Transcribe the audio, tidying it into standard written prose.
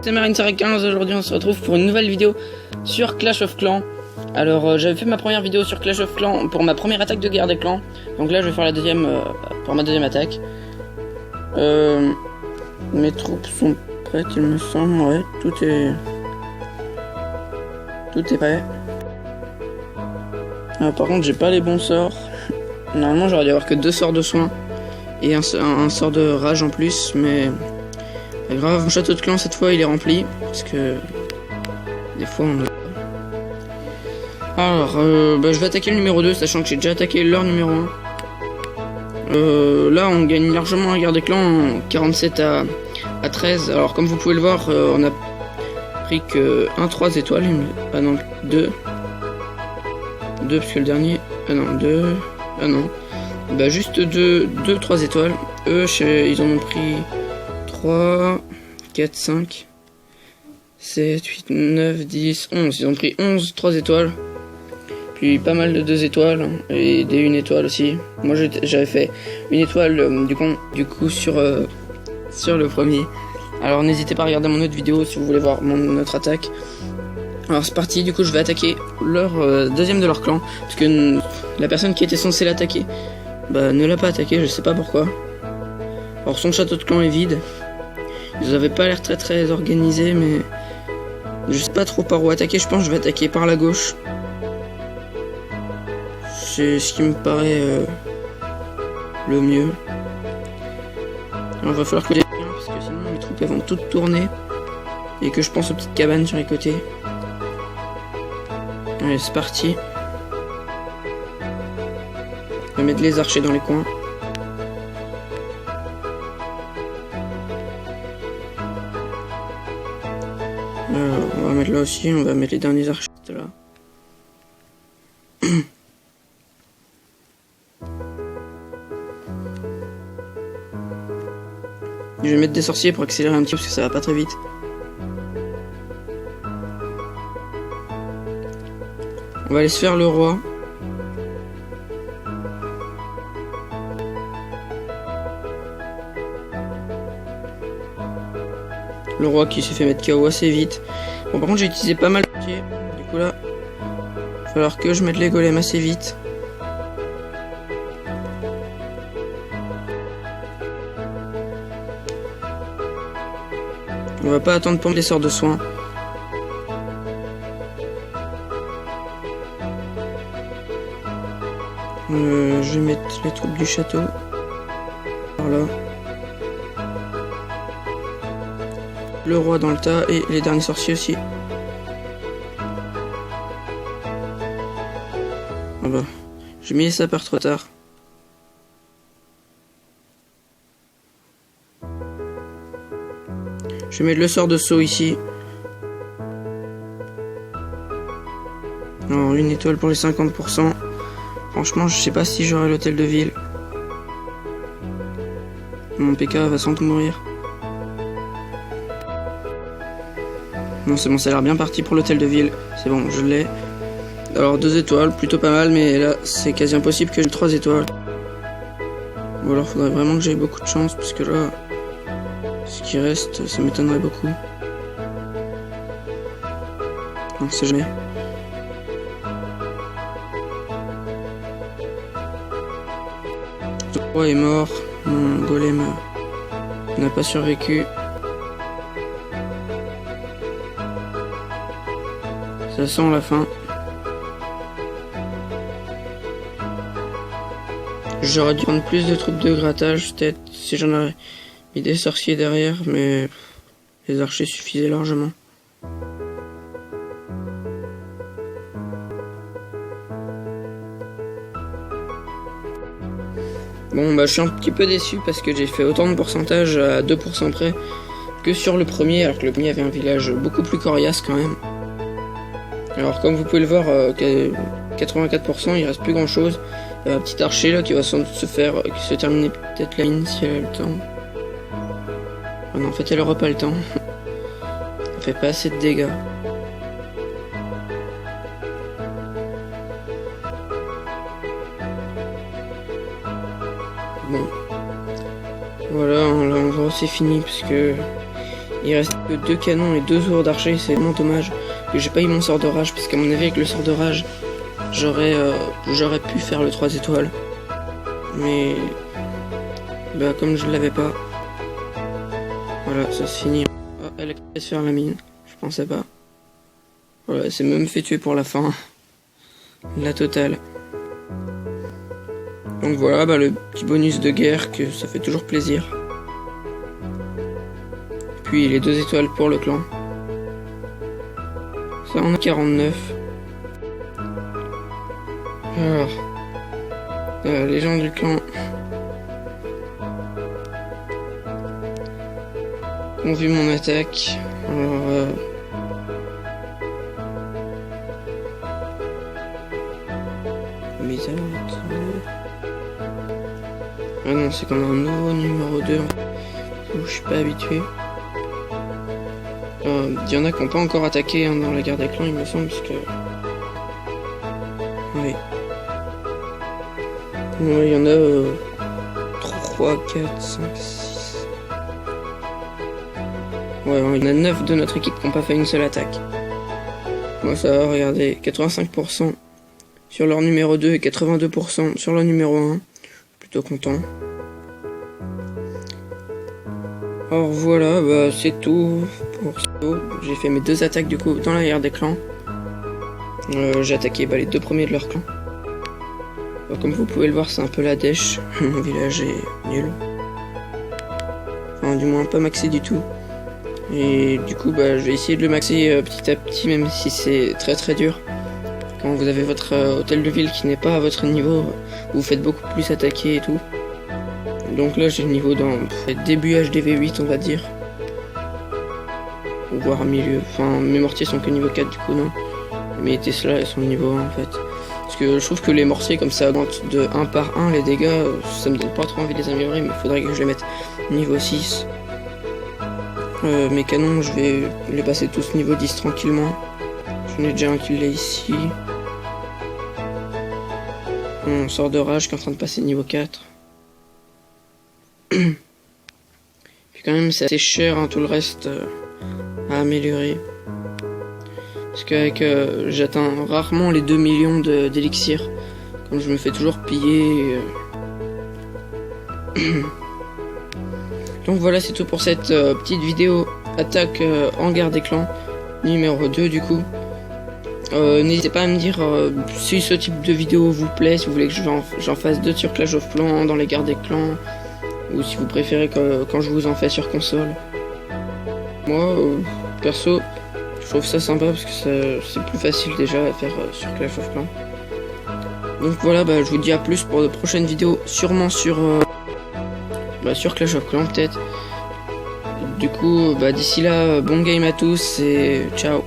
c'était Marine15. Aujourd'hui on se retrouve pour une nouvelle vidéo sur Clash of Clans. Alors j'avais fait ma première vidéo sur Clash of Clans pour ma première attaque de guerre des clans. Donc là je vais faire la deuxième pour ma deuxième attaque. Mes troupes sont prêtes il me semble, ouais, tout est prêt. Par contre j'ai pas les bons sorts. Normalement j'aurais dû avoir que 2 sorts de soin et un sort de rage en plus, mais pas grave. Mon château de clan cette fois il est rempli parce que des fois on a... Alors je vais attaquer le numéro 2 sachant que j'ai déjà attaqué leur numéro 1. Là on gagne largement la guerre des clans, 47 à 13. Alors comme vous pouvez le voir, on a pris que 3 étoiles, ah non 2 parce que le dernier, ah non 2, ah non, bah juste 3 étoiles. Eux ils en ont pris 3, 4, 5, 7, 8, 9, 10, 11. Ils ont pris 11, 3 étoiles. Puis pas mal de 2 étoiles et des 1 étoile aussi. Moi j'avais fait 1 étoile du coup sur le premier. Alors n'hésitez pas à regarder mon autre vidéo si vous voulez voir notre attaque. Alors c'est parti, du coup je vais attaquer leur deuxième de leur clan. Parce que la personne qui était censée l'attaquer ne l'a pas attaqué, je sais pas pourquoi. Alors son château de clan est vide. Ils avaient pas l'air très organisés, mais je sais pas trop par où attaquer. Je pense que je vais attaquer par la gauche. C'est ce qui me paraît le mieux. Alors il va falloir que je bien parce que sinon mes troupes elles vont toutes tourner et que je pense aux petites cabanes sur les côtés. Allez c'est parti. On va mettre les archers dans les coins. On va mettre là aussi, on va mettre les derniers archers là. Je vais mettre des sorciers pour accélérer un petit peu parce que ça va pas très vite. On va aller se faire le roi. Le roi qui s'est fait mettre KO assez vite. Bon par contre j'ai utilisé pas mal de pieds. Du coup là, il va falloir que je mette les golems assez vite. On va pas attendre pour les sorts de soins. Je vais mettre les troupes du château. Par là. Le roi dans le tas et les derniers sorciers aussi. Ah bah, j'ai mis les sapeurs trop tard. Je vais mettre le sort de saut ici. Alors 1 étoile pour les 50%. Franchement je sais pas si j'aurai l'hôtel de ville. Mon PK va sans tout mourir. Non c'est bon, ça a l'air bien parti pour l'hôtel de ville. C'est bon, je l'ai. Alors 2 étoiles, plutôt pas mal, mais là c'est quasi impossible que j'ai 3 étoiles. Ou alors faudrait vraiment que j'aie beaucoup de chance, parce que là, ce qui reste, ça m'étonnerait beaucoup. Non, c'est jamais. Le roi est mort, mon golem n'a pas survécu. Ça sent la fin. J'aurais dû prendre plus de troupes de grattage, peut-être, si j'en avais mis des sorciers derrière, mais les archers suffisaient largement. Bon je suis un petit peu déçu parce que j'ai fait autant de pourcentage à 2% près que sur le premier, alors que le premier avait un village beaucoup plus coriace quand même. Alors comme vous pouvez le voir, 84% il reste plus grand chose. Il y a un petit archer là qui va sans doute se terminer peut-être la mine si elle a le temps. Oh non, en fait elle aura pas le temps. Elle fait pas assez de dégâts. Bon. Voilà, là en gros c'est fini parce que Il reste que 2 canons et 2 tours d'archer. C'est vraiment dommage que j'ai pas eu mon sort de rage, parce qu'à mon avis avec le sort de rage j'aurais pu faire le 3 étoiles. Mais bah comme je l'avais pas, voilà, ça se finit. Oh, elle a qu'à se faire la mine, je pensais pas. Voilà, c'est même fait tuer pour la fin. La totale. Donc voilà, bah, le petit bonus de guerre, que ça fait toujours plaisir. Puis les 2 étoiles pour le clan. Ça en a 49. Alors, les gens du clan ont vu mon attaque. Alors, bizarre. Ah non, c'est qu'on a un nouveau numéro 2 où je suis pas habitué. Il y en a qui n'ont pas encore attaqué dans la guerre des clans, il me semble, parce que... Oui. Ouais, il y en a 3, 4, 5, 6... Ouais, il y en a 9 de notre équipe qui n'ont pas fait une seule attaque. Moi ça va, regardez, 85% sur leur numéro 2 et 82% sur leur numéro 1. Plutôt content. Alors voilà, bah, c'est tout pour ça. J'ai fait mes 2 attaques du coup dans la guerre des clans. J'ai attaqué les 2 premiers de leur clan. Comme vous pouvez le voir, c'est un peu la dèche. Mon village est nul. Enfin, du moins pas maxé du tout. Et du coup, bah, je vais essayer de le maxer petit à petit, même si c'est très très dur. Quand vous avez votre hôtel de ville qui n'est pas à votre niveau, vous faites beaucoup plus attaquer et tout. Donc là, j'ai le niveau dans début HDV8, on va dire. Voire milieu. Enfin, mes mortiers sont que niveau 4 du coup, non. Mes Tesla, elles sont niveau 1 en fait. Parce que je trouve que les mortiers, comme ça augmente de 1 par 1 les dégâts, ça me donne pas trop envie de les améliorer, mais il faudrait que je les mette niveau 6. Mes canons, je vais les passer tous niveau 10 tranquillement. J'en ai déjà un qui l'est ici. On sort de rage qui est en train de passer niveau 4. Puis quand même c'est assez cher tout le reste à améliorer. Parce qu'avec j'atteins rarement les 2 millions d'élixir. Comme je me fais toujours piller. Donc voilà, c'est tout pour cette petite vidéo attaque en guerre des clans numéro 2 du coup. N'hésitez pas à me dire si ce type de vidéo vous plaît, si vous voulez que j'en fasse 2 sur Clash of Clans dans les guerres des clans, ou si vous préférez quand je vous en fais sur console. Moi, perso, je trouve ça sympa parce que c'est plus facile déjà à faire sur Clash of Clans. Donc voilà, bah, je vous dis à plus pour de prochaines vidéos, sûrement sur Clash of Clans peut-être. Du coup, bah, d'ici là, bon game à tous et ciao.